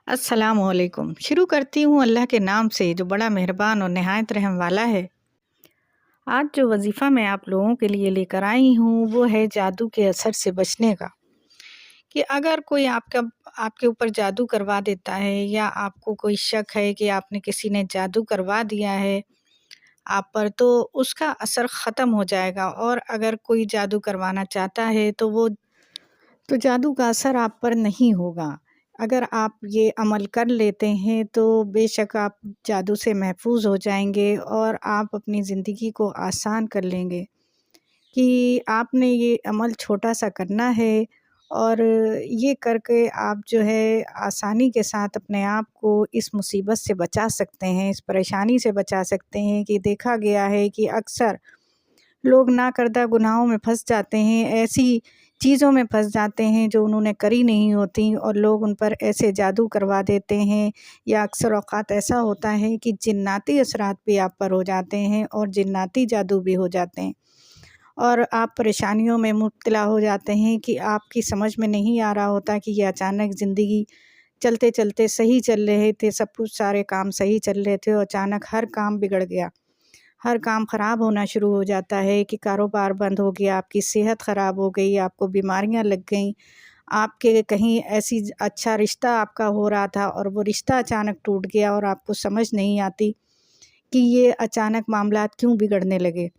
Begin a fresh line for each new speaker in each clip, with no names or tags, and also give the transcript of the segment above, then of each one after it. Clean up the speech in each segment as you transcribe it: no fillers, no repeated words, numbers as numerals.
अस्सलाम वालेकुम। शुरू करती हूँ अल्लाह के नाम से जो बड़ा मेहरबान और नहायत रहम वाला है। आज जो वजीफ़ा मैं आप लोगों के लिए लेकर आई हूँ वो है जादू के असर से बचने का। कि अगर कोई आपके ऊपर जादू करवा देता है या आपको कोई शक है कि आपने किसी ने जादू करवा दिया है आप पर, तो उसका असर ख़त्म हो जाएगा। और अगर कोई जादू करवाना चाहता है तो जादू का असर आप पर नहीं होगा। अगर आप ये अमल कर लेते हैं तो बेशक आप जादू से महफूज हो जाएँगे और आप अपनी ज़िंदगी को आसान कर लेंगे। कि आपने ये अमल छोटा-सा करना है और ये करके आप जो है आसानी के साथ अपने आप को इस मुसीबत से बचा सकते हैं, इस परेशानी से बचा सकते हैं। कि देखा गया है कि अक्सर लोग नाकर्दा गुनाहों में फँस जाते हैं, ऐसी चीज़ों में फँस जाते हैं जो उन्होंने करी नहीं होती और लोग उन पर ऐसे जादू करवा देते हैं। या अक्सर औक़ात ऐसा होता है कि जिन्नाती असरात भी आप पर हो जाते हैं और जिन्नाती जादू भी हो जाते हैं और आप परेशानियों में मुब्तला हो जाते हैं कि आपकी समझ में नहीं आ रहा होता कि ये अचानक ज़िंदगी चलते-चलते सही चल रहे थे, सब कुछ सारे काम सही चल रहे थे और अचानक हर काम बिगड़ गया। हर काम ख़राब होना शुरू हो जाता है कि कारोबार बंद हो गया, आपकी सेहत ख़राब हो गई, आपको बीमारियां लग गईं, आपके कहीं ऐसी अच्छा रिश्ता आपका हो रहा था और वो रिश्ता अचानक टूट गया और आपको समझ नहीं आती कि ये अचानक मामलात क्यों बिगड़ने लगे।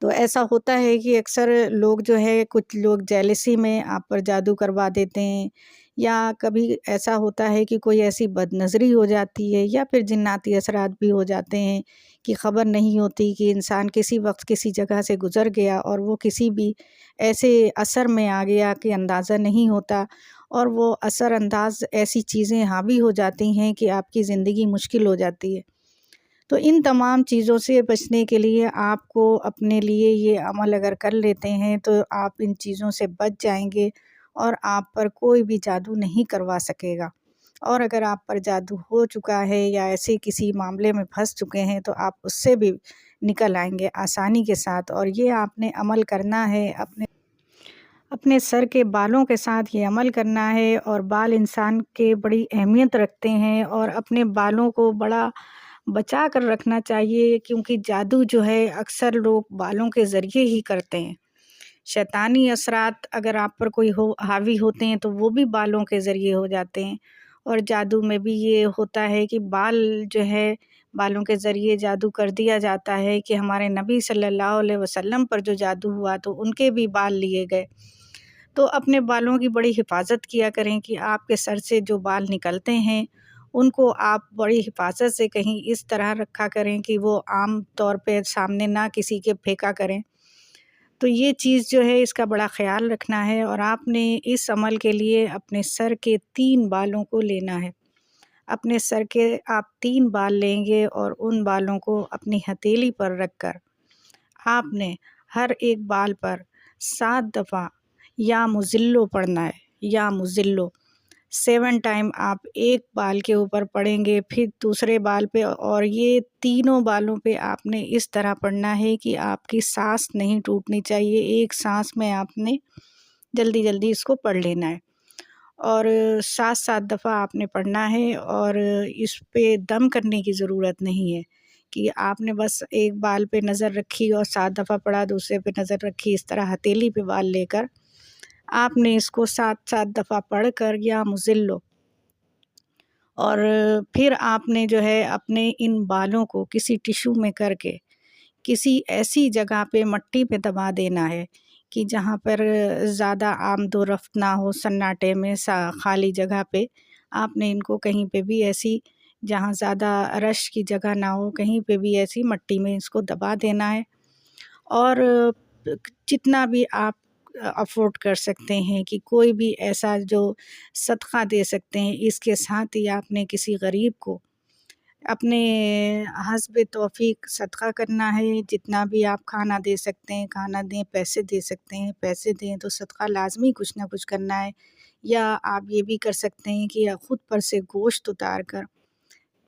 तो ऐसा होता है कि अक्सर लोग जो है कुछ लोग जेलसी में आप पर जादू करवा देते हैं या कभी ऐसा होता है कि कोई ऐसी बदनज़री हो जाती है या फिर जिन्नाती असरात भी हो जाते हैं कि ख़बर नहीं होती कि इंसान किसी वक्त किसी जगह से गुज़र गया और वो किसी भी ऐसे असर में आ गया कि अंदाज़ा नहीं होता और वो असर अंदाज ऐसी चीज़ें हावी हो जाती हैं कि आपकी ज़िंदगी मुश्किल हो जाती है। तो इन तमाम चीज़ों से बचने के लिए आपको अपने लिए ये अमल अगर कर लेते हैं तो आप इन चीज़ों से बच जाएँगे और आप पर कोई भी जादू नहीं करवा सकेगा। और अगर आप पर जादू हो चुका है या ऐसे किसी मामले में फँस चुके हैं तो आप उससे भी निकल आएँगे आसानी के साथ। और ये आपने अमल करना है, अपने अपने सर के बालों के साथ ये अमल करना है। और बाल इंसान के बड़ी अहमियत रखते हैं और अपने बालों को बड़ा बचा कर रखना चाहिए क्योंकि जादू जो है अक्सर लोग बालों के ज़रिए ही करते हैं। शैतानी असरात अगर आप पर कोई हो हावी होते हैं तो वो भी बालों के ज़रिए हो जाते हैं। और जादू में भी ये होता है कि बाल जो है बालों के ज़रिए जादू कर दिया जाता है कि हमारे नबी सल्लल्लाहु अलैहि वसल्लम पर जो जादू हुआ तो उनके भी बाल लिए गए। तो अपने बालों की बड़ी हिफाज़त किया करें कि आपके सर से जो बाल निकलते हैं उनको आप बड़ी हिफाज़त से कहीं इस तरह रखा करें कि वो आम तौर पे सामने ना किसी के फेंका करें। तो ये चीज़ जो है इसका बड़ा ख़्याल रखना है और आपने इस अमल के लिए अपने सर के 3 बालों को लेना है। अपने सर के आप 3 बाल लेंगे और उन बालों को अपनी हथेली पर रखकर आपने हर एक बाल पर 7 दफ़ा या मुज़िल्लो पढ़ना है। या मुज़िल्लो 7 टाइम आप एक बाल के ऊपर पढ़ेंगे, फिर दूसरे बाल पे, और ये तीनों बालों पे आपने इस तरह पढ़ना है कि आपकी सांस नहीं टूटनी चाहिए। एक सांस में आपने जल्दी-जल्दी इसको पढ़ लेना है और 7-7 दफ़ा आपने पढ़ना है। और इस पे दम करने की ज़रूरत नहीं है कि आपने बस एक बाल पे नज़र रखी और 7 दफ़ा पढ़ा, दूसरे पे नज़र रखी। इस तरह हथेली पे बाल लेकर आपने इसको 7-7 दफ़ा पढ़कर या मुज़िल्लो, और फिर आपने जो है अपने इन बालों को किसी टिश्यू में करके किसी ऐसी जगह पे मट्टी पे दबा देना है कि जहाँ पर ज़्यादा आमदो-रफ़्त ना हो, सन्नाटे में खाली जगह पे आपने इनको कहीं पे भी ऐसी जहाँ ज़्यादा रश की जगह ना हो, कहीं पे भी ऐसी मट्टी में इसको दबा देना है। और जितना भी आप अफ़ोर्ड कर सकते हैं कि कोई भी ऐसा जो सदक़ा दे सकते हैं, इसके साथ ही आपने किसी गरीब को अपने हस्ब तौफ़ीक सदक़ा करना है। जितना भी आप खाना दे सकते हैं खाना दें, पैसे दे सकते हैं पैसे दें, तो सदक़ा लाज़मी कुछ ना कुछ करना है। या आप ये भी कर सकते हैं कि ख़ुद पर से गोश्त उतार कर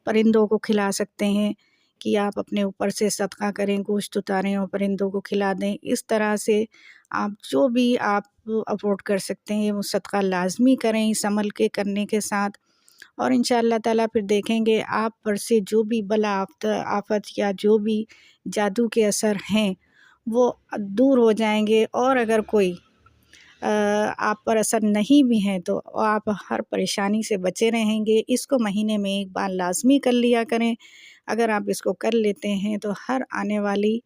परिंदों को खिला सकते हैं कि आप अपने ऊपर से सदक़ा करें, गोश्त उतारें और परिंदों को खिला दें। इस तरह से आप जो भी आप अफ़ोर्ड कर सकते हैं वो सदक़ा लाज़मी करें इस अमल के करने के साथ। اور انشاءاللہ تعالیٰ پھر دیکھیں گے آپ پر سے جو بھی بلا آفت یا جو بھی جادو کے اثر ہیں وہ دور ہو جائیں گے۔ اور اگر کوئی آپ پر اثر نہیں بھی ہیں تو آپ ہر پریشانی سے بچے رہیں گے۔ اس کو مہینے میں ایک بار لازمی کر لیا کریں۔ اگر آپ اس کو کر لیتے ہیں تو ہر آنے والی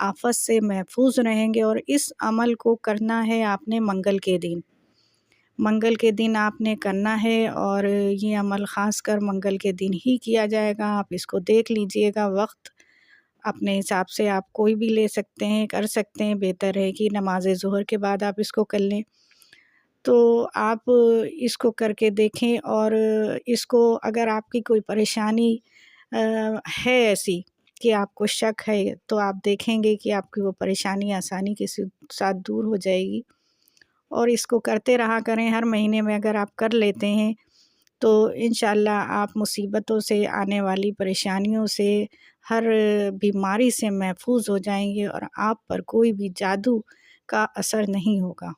آفت سے محفوظ رہیں گے۔ اور اس عمل کو کرنا ہے آپ نے منگل کے دن، منگل کے دن آپ نے کرنا ہے، اور یہ عمل خاص کر منگل کے دن ہی کیا جائے گا۔ آپ اس کو دیکھ لیجئے گا، وقت اپنے حساب سے آپ کوئی بھی لے سکتے ہیں، کر سکتے ہیں۔ بہتر ہے کہ نماز ظہر کے بعد آپ اس کو کر لیں۔ تو آپ اس کو کر کے دیکھیں، اور اس کو اگر آپ کی کوئی پریشانی ہے ایسی کہ آپ کو شک ہے تو آپ دیکھیں گے کہ آپ کی وہ پریشانی آسانی کے ساتھ دور ہو جائے گی۔ اور اس کو کرتے رہا کریں، ہر مہینے میں اگر آپ کر لیتے ہیں تو انشاءاللہ آپ مصیبتوں سے، آنے والی پریشانیوں سے، ہر بیماری سے محفوظ ہو جائیں گے، اور آپ پر کوئی بھی جادو کا اثر نہیں ہوگا۔